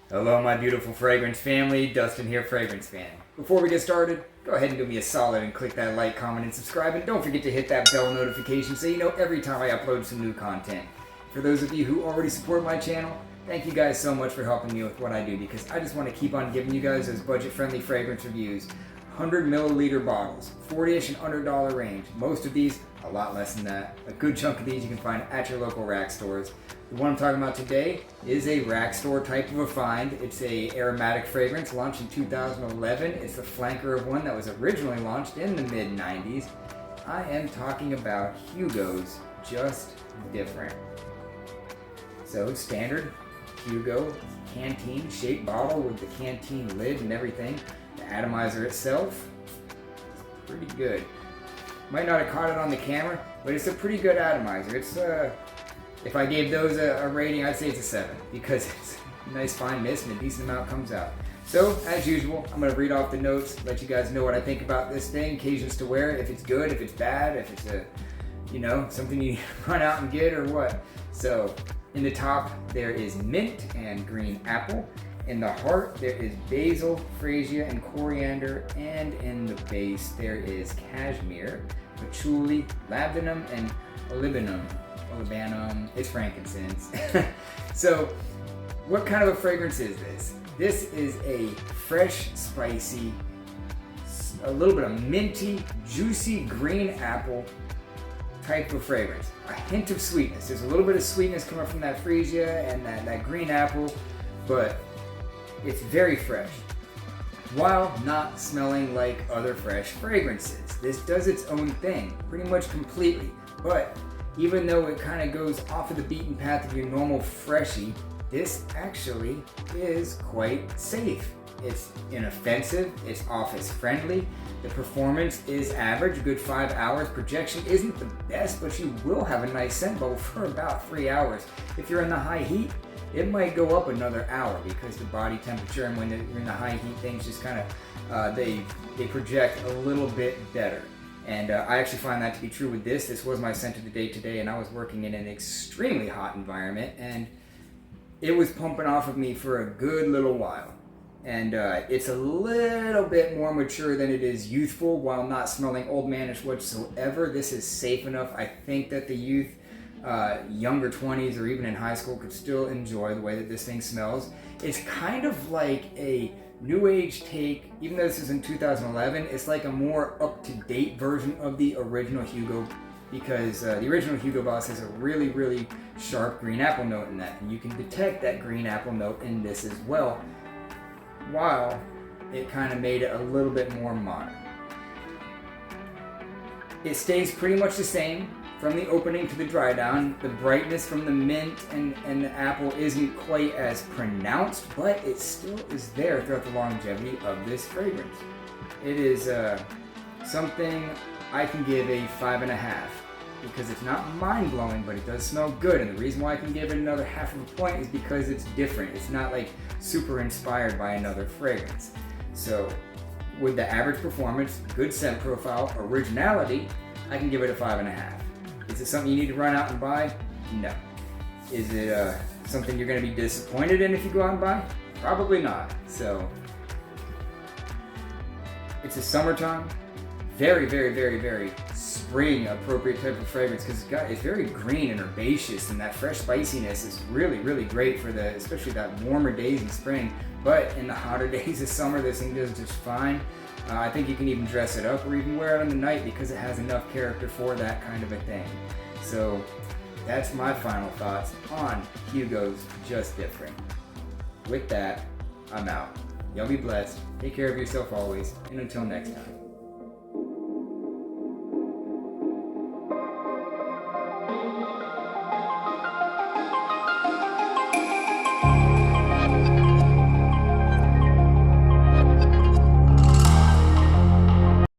Hello my beautiful fragrance family, Dustin here, Fragrance Fan. Before we get started, go ahead and do me a solid and click that like, comment, and subscribe, and don't forget to hit that bell notification so you know every time I upload some new content. For those of you who already support my channel, thank you guys so much for helping me with what I do, because I just want to keep on giving you guys those budget-friendly fragrance reviews. 100 milliliter bottles, 40-ish and under dollar range. Most of these, a lot less than that. A good chunk of these you can find at your local rack stores. The one I'm talking about today is a rack store type of a find. It's a aromatic fragrance launched in 2011. It's the flanker of one that was originally launched in the mid-90s. I am talking about Hugo's Just Different. So standard Hugo canteen shaped bottle with the canteen lid and everything. The atomizer itself, pretty good. Might not have caught it on the camera, but it's a pretty good atomizer. It's if I gave those a rating, I'd say it's a 7, because it's a nice fine mist and a decent amount comes out. So, as usual, I'm going to read off the notes, let you guys know what I think about this thing, occasions to wear, if it's good, if it's bad, if it's something you run out and get or what. So, in the top, there is mint and green apple. In the heart, there is basil, freah, and coriander, and in the base, there is cashmere, patchouli, labdanum, and olibanum. It's frankincense. So, what kind of a fragrance is this? This is a fresh, spicy, a little bit of minty, juicy green apple type of fragrance. A hint of sweetness. There's a little bit of sweetness coming from that freah and that green apple, but it's very fresh, while not smelling like other fresh fragrances. This does its own thing, pretty much completely. But even though it kind of goes off of the beaten path of your normal freshie, this actually is quite safe. It's inoffensive, it's office friendly, the performance is average, a good 5 hours. Projection isn't the best, but you will have a nice scent bubble for about 3 hours. If you're in the high heat, it might go up another hour, because the body temperature, and when you're in the high heat, things just kind of, they project a little bit better. And I actually find that to be true with this. This was my scent of the day today, and I was working in an extremely hot environment, and it was pumping off of me for a good little while. And it's a little bit more mature than it is youthful, while not smelling old manish whatsoever. This is safe enough. I think that the youth, younger 20s or even in high school, could still enjoy the way that this thing smells. It's kind of like a new age take. Even though this is in 2011, it's like a more up-to-date version of the original Hugo, because the original Hugo Boss has a really, really sharp green apple note in that, and you can detect that green apple note in this as well, while it kind of made it a little bit more modern. It stays pretty much the same from the opening to the dry down. The brightness from the mint and the apple isn't quite as pronounced, but it still is there throughout the longevity of this fragrance. It is something I can give a 5.5, because it's not mind-blowing, but it does smell good. And the reason why I can give it another half of a point is because it's different. It's not like super inspired by another fragrance. So with the average performance, good scent profile, originality, I can give it a 5.5. Is it something you need to run out and buy? No. Is it something you're going to be disappointed in if you go out and buy? Probably not. So it's a summertime, very, very, very, very spring appropriate type of fragrance, because it's very green and herbaceous, and that fresh spiciness is really, really great for especially that warmer days in spring. But in the hotter days of summer, this thing does just fine. I think you can even dress it up or even wear it on the night, because it has enough character for that kind of a thing. So that's my final thoughts on Hugo's Just Different. With that, I'm out. Y'all be blessed. Take care of yourself always. And until next time.